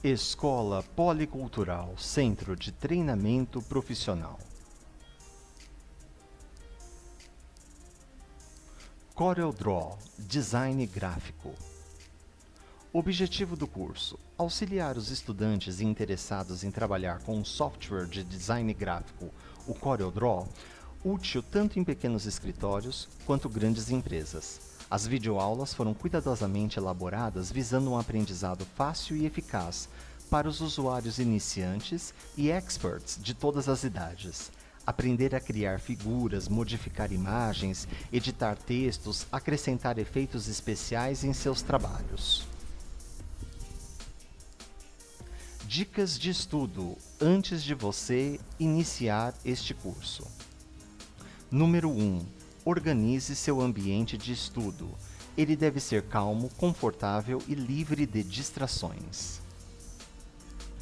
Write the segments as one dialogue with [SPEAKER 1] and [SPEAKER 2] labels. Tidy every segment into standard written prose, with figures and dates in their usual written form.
[SPEAKER 1] Escola Policultural Centro de Treinamento Profissional. CorelDRAW Design Gráfico. Objetivo do curso: auxiliar os estudantes interessados em trabalhar com um software de design gráfico, o CorelDRAW, útil tanto em pequenos escritórios quanto grandes empresas. As videoaulas foram cuidadosamente elaboradas visando um aprendizado fácil e eficaz para os usuários iniciantes e experts de todas as idades. Aprender a criar figuras, modificar imagens, editar textos, acrescentar efeitos especiais em seus trabalhos. Dicas de estudo antes de você iniciar este curso. Número 1. Organize seu ambiente de estudo. Ele deve ser calmo, confortável e livre de distrações.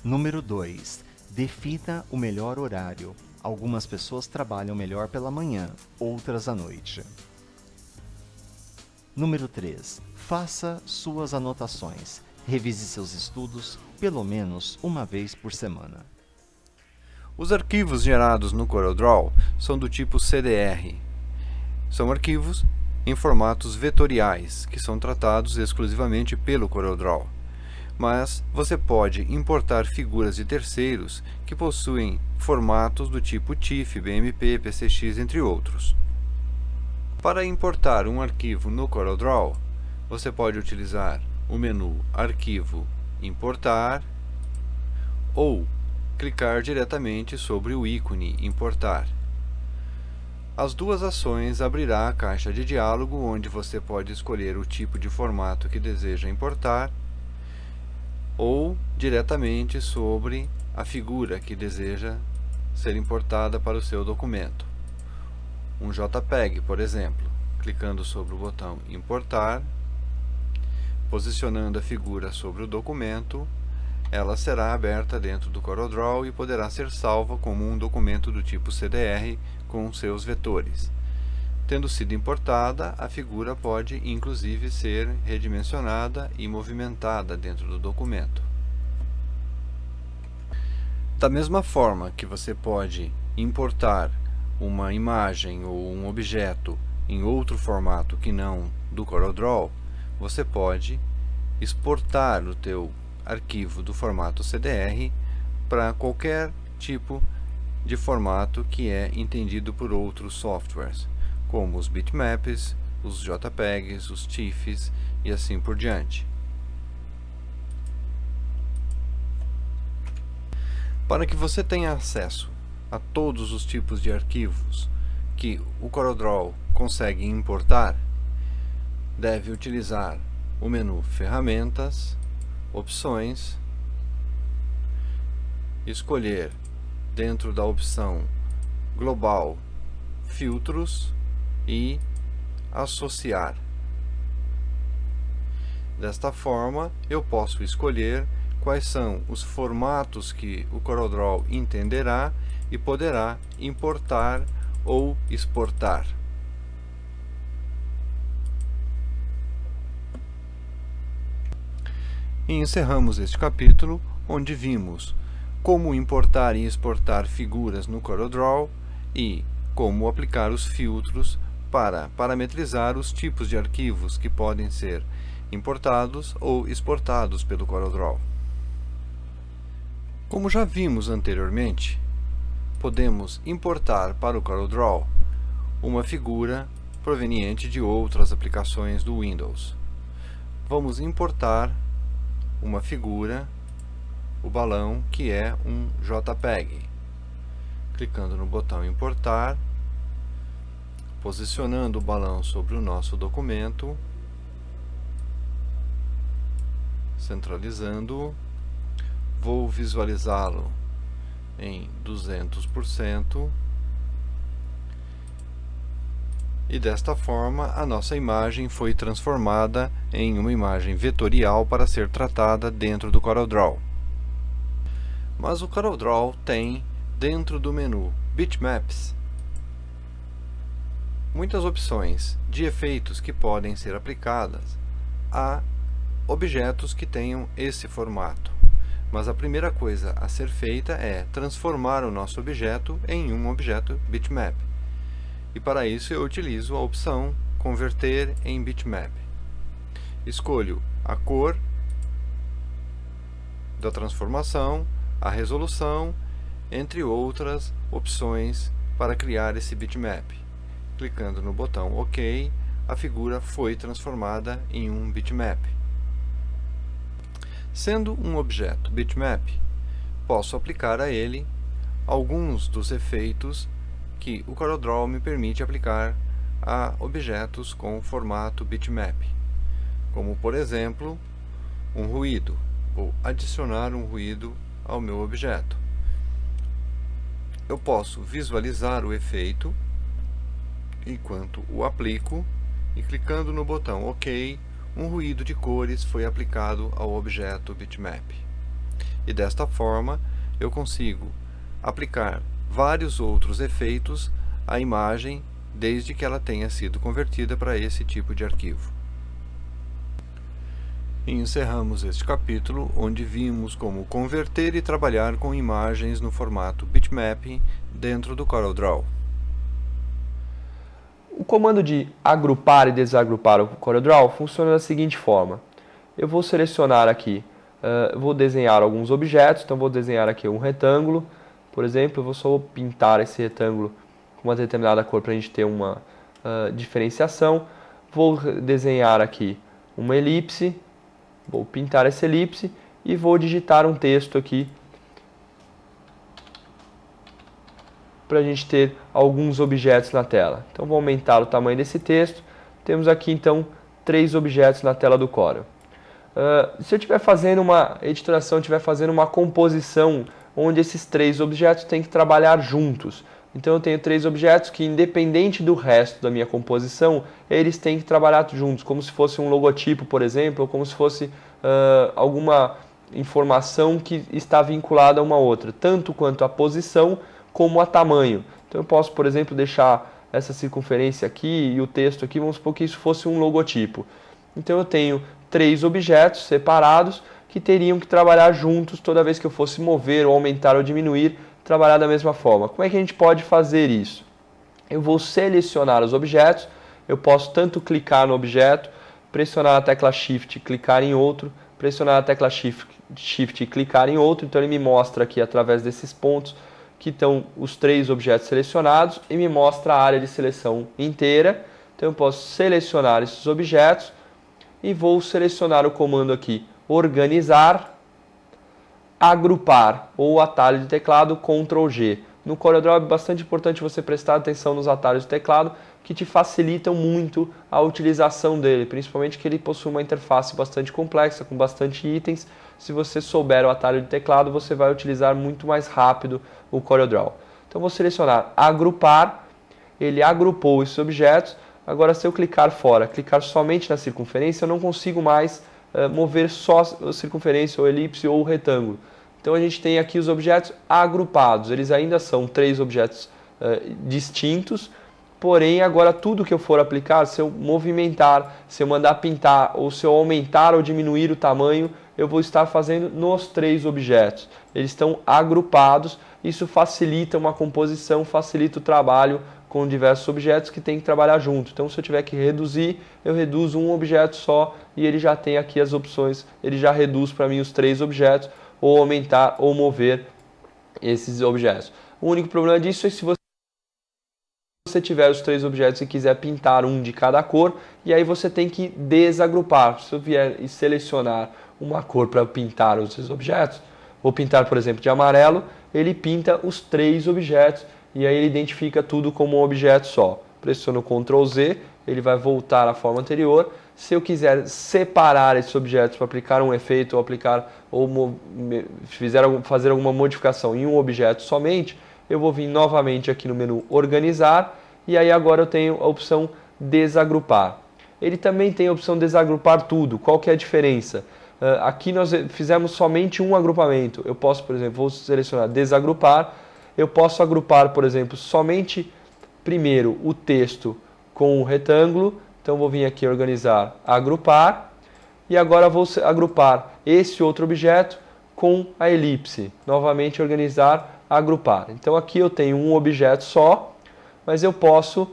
[SPEAKER 1] Número 2. Defina o melhor horário. Algumas pessoas trabalham melhor pela manhã, outras à noite. Número 3. Faça suas anotações. Revise seus estudos pelo menos uma vez por semana.
[SPEAKER 2] Os arquivos gerados no CorelDRAW são do tipo CDR. São arquivos em formatos vetoriais, que são tratados exclusivamente pelo CorelDRAW. Mas você pode importar figuras de terceiros que possuem formatos do tipo TIFF, BMP, PCX, entre outros. Para importar um arquivo no CorelDRAW, você pode utilizar o menu Arquivo, Importar, ou clicar diretamente sobre o ícone Importar. As duas ações abrirá a caixa de diálogo onde você pode escolher o tipo de formato que deseja importar ou diretamente sobre a figura que deseja ser importada para o seu documento. Um JPEG, por exemplo, clicando sobre o botão Importar, posicionando a figura sobre o documento, ela será aberta dentro do CorelDRAW e poderá ser salva como um documento do tipo CDR com seus vetores. Tendo sido importada, a figura pode inclusive ser redimensionada e movimentada dentro do documento. Da mesma forma que você pode importar uma imagem ou um objeto em outro formato que não do CorelDRAW, você pode exportar o teu arquivo do formato CDR para qualquer tipo de formato que é entendido por outros softwares, como os bitmaps, os JPEGs, os TIFFs e assim por diante. Para que você tenha acesso a todos os tipos de arquivos que o CorelDRAW consegue importar, deve utilizar o menu Ferramentas, Opções, escolher dentro da opção Global Filtros e Associar. Desta forma, eu posso escolher quais são os formatos que o CorelDRAW entenderá e poderá importar ou exportar. E encerramos este capítulo, onde vimos como importar e exportar figuras no CorelDRAW e como aplicar os filtros para parametrizar os tipos de arquivos que podem ser importados ou exportados pelo CorelDRAW. Como já vimos anteriormente, podemos importar para o CorelDRAW uma figura proveniente de outras aplicações do Windows. Vamos importar uma figura, o balão, que é um JPEG. Clicando no botão Importar, posicionando o balão sobre o nosso documento, centralizando-o, vou visualizá-lo em 200%, e desta forma a nossa imagem foi transformada em uma imagem vetorial para ser tratada dentro do CorelDRAW. Mas o CorelDRAW tem, dentro do menu Bitmaps, muitas opções de efeitos que podem ser aplicadas a objetos que tenham esse formato. Mas a primeira coisa a ser feita é transformar o nosso objeto em um objeto bitmap. E para isso eu utilizo a opção Converter em bitmap. Escolho a cor da transformação, a resolução, entre outras opções para criar esse bitmap. Clicando no botão OK, a figura foi transformada em um bitmap. Sendo um objeto bitmap, posso aplicar a ele alguns dos efeitos que o CorelDRAW me permite aplicar a objetos com formato bitmap, como por exemplo, um ruído. Vou adicionar um ruído ao meu objeto. Eu posso visualizar o efeito enquanto o aplico e clicando no botão OK, um ruído de cores foi aplicado ao objeto bitmap. E desta forma eu consigo aplicar vários outros efeitos à imagem desde que ela tenha sido convertida para esse tipo de arquivo. E encerramos este capítulo, onde vimos como converter e trabalhar com imagens no formato bitmap dentro do CorelDRAW.
[SPEAKER 3] O comando de agrupar e desagrupar o CorelDRAW funciona da seguinte forma. Eu vou selecionar aqui, vou desenhar alguns objetos, então vou desenhar aqui um retângulo, por exemplo, eu vou só pintar esse retângulo com uma determinada cor para a gente ter uma diferenciação. Vou desenhar aqui uma elipse, vou pintar essa elipse e vou digitar um texto aqui para a gente ter alguns objetos na tela. Então vou aumentar o tamanho desse texto. Temos aqui então 3 objetos na tela do Corel. Se eu estiver fazendo uma editoração, estiver fazendo uma composição onde esses 3 objetos têm que trabalhar juntos. Então eu tenho 3 objetos que, independente do resto da minha composição, eles têm que trabalhar juntos, como se fosse um logotipo, por exemplo, ou como se fosse alguma informação que está vinculada a uma outra, tanto quanto a posição como a tamanho. Então eu posso, por exemplo, deixar essa circunferência aqui e o texto aqui, vamos supor que isso fosse um logotipo. Então eu tenho 3 objetos separados que teriam que trabalhar juntos toda vez que eu fosse mover ou aumentar ou diminuir, trabalhar da mesma forma. Como é que a gente pode fazer isso? Eu vou selecionar os objetos, eu posso tanto clicar no objeto, pressionar a tecla Shift e clicar em outro, pressionar a tecla Shift e clicar em outro, então ele me mostra aqui através desses pontos que estão os 3 objetos selecionados e me mostra a área de seleção inteira. Então eu posso selecionar esses objetos e vou selecionar o comando aqui, organizar, agrupar, ou o atalho de teclado Ctrl G. No CorelDRAW é bastante importante você prestar atenção nos atalhos de teclado que te facilitam muito a utilização dele, principalmente que ele possui uma interface bastante complexa, com bastante itens. Se você souber o atalho de teclado, você vai utilizar muito mais rápido o CorelDRAW. Então vou selecionar agrupar, ele agrupou esses objetos. Agora se eu clicar fora, clicar somente na circunferência, eu não consigo mais mover só a circunferência, ou elipse, ou retângulo. Então a gente tem aqui os objetos agrupados, eles ainda são 3 objetos distintos, porém agora tudo que eu for aplicar, se eu movimentar, se eu mandar pintar, ou se eu aumentar ou diminuir o tamanho, eu vou estar fazendo nos 3 objetos. Eles estão agrupados, isso facilita uma composição, facilita o trabalho com diversos objetos que tem que trabalhar junto. Então se eu tiver que reduzir, eu reduzo um objeto só e ele já tem aqui as opções, ele já reduz para mim os 3 objetos, ou aumentar ou mover esses objetos. O único problema disso é se você tiver os 3 objetos e quiser pintar um de cada cor, e aí você tem que desagrupar. Se eu vier e selecionar uma cor para pintar os objetos, vou pintar, por exemplo, de amarelo, ele pinta os 3 objetos e aí ele identifica tudo como um objeto só. Pressiono Ctrl Z, ele vai voltar à forma anterior. Se eu quiser separar esses objetos para aplicar um efeito ou fazer alguma modificação em um objeto somente, eu vou vir novamente aqui no menu organizar e aí agora eu tenho a opção desagrupar. Ele também tem a opção desagrupar tudo. Qual que é a diferença? Aqui nós fizemos somente um agrupamento. Eu posso, por exemplo, vou selecionar desagrupar. Eu posso agrupar, por exemplo, somente primeiro o texto com o retângulo. Então vou vir aqui organizar, agrupar. E agora vou agrupar esse outro objeto com a elipse. Novamente, organizar, agrupar. Então aqui eu tenho um objeto só, mas eu posso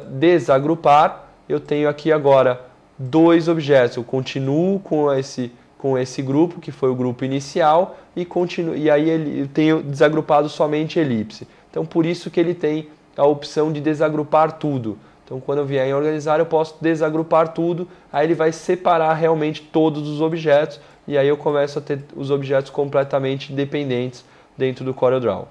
[SPEAKER 3] desagrupar. Eu tenho aqui agora dois objetos. Eu continuo com esse grupo, que foi o grupo inicial, e aí eu tenho desagrupado somente elipse. Então por isso que ele tem a opção de desagrupar tudo. Então quando eu vier em organizar, eu posso desagrupar tudo, aí ele vai separar realmente todos os objetos, e aí eu começo a ter os objetos completamente dependentes dentro do CorelDRAW.